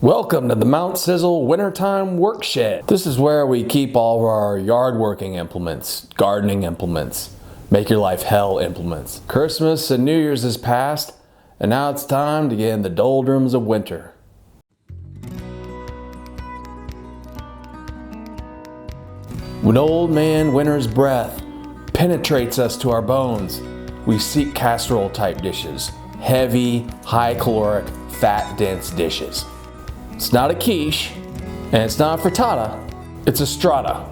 Welcome to the Mount Sizzle Wintertime Workshed. This is where we keep all of our yard working implements, gardening implements, make your life hell implements. Christmas and New Year's has passed, and now it's time to get in the doldrums of winter. When old man winter's breath penetrates us to our bones, we seek casserole type dishes, heavy, high caloric, fat dense dishes. It's not a quiche, and it's not a frittata, it's a strata.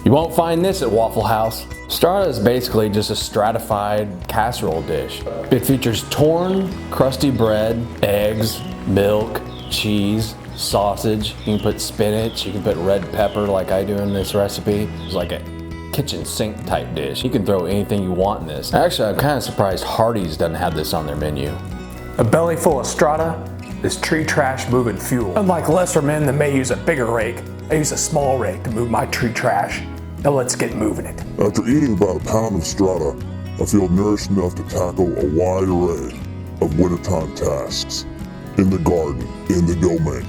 You won't find this at Waffle House. Strata is basically just a stratified casserole dish. It features torn, crusty bread, eggs, milk, cheese, sausage. You can put spinach, you can put red pepper like I do in this recipe. It's like a kitchen sink type dish. You can throw anything you want in this. Actually, I'm kind of surprised Hardee's doesn't have this on their menu. A belly full of strata is tree trash moving fuel. Unlike lesser men that may use a bigger rake, I use a small rake to move my tree trash. Now let's get moving it. After eating about a pound of strata, I feel nourished enough to tackle a wide array of wintertime tasks. In the garden, in the domain.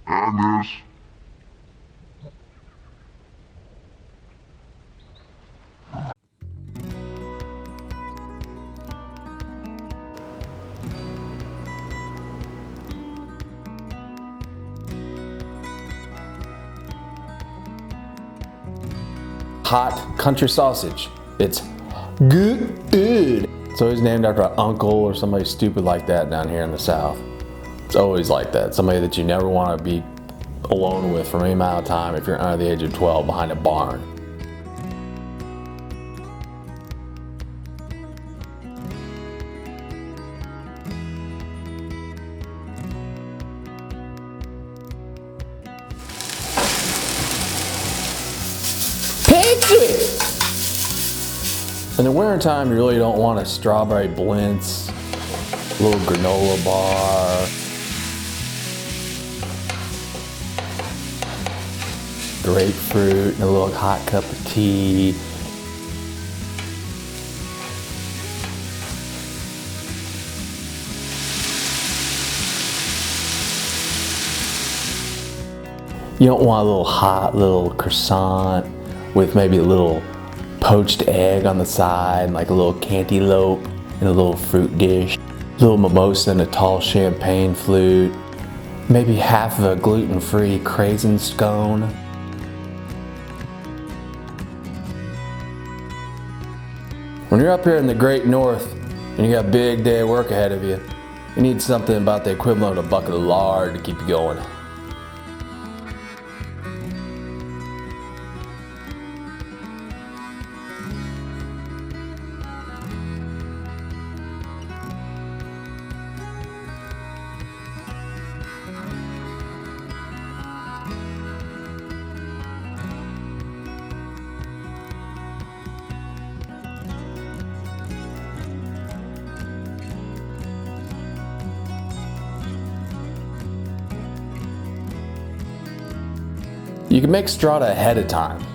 I miss. Hot country sausage. It's good. It's always named after an uncle or somebody stupid like that down here in the South. It's always like that. Somebody that you never want to be alone with for any amount of time if you're under the age of 12 behind a barn. In the wintertime, you really don't want a strawberry blintz, a little granola bar, grapefruit, and a little hot cup of tea. You don't want a little hot little croissant with maybe a little poached egg on the side, like a little cantaloupe in a little fruit dish, a little mimosa and a tall champagne flute, maybe half of a gluten-free craisin scone. When you're up here in the great north and you got a big day of work ahead of you, you need something about the equivalent of a bucket of lard to keep you going. You can make strata ahead of time.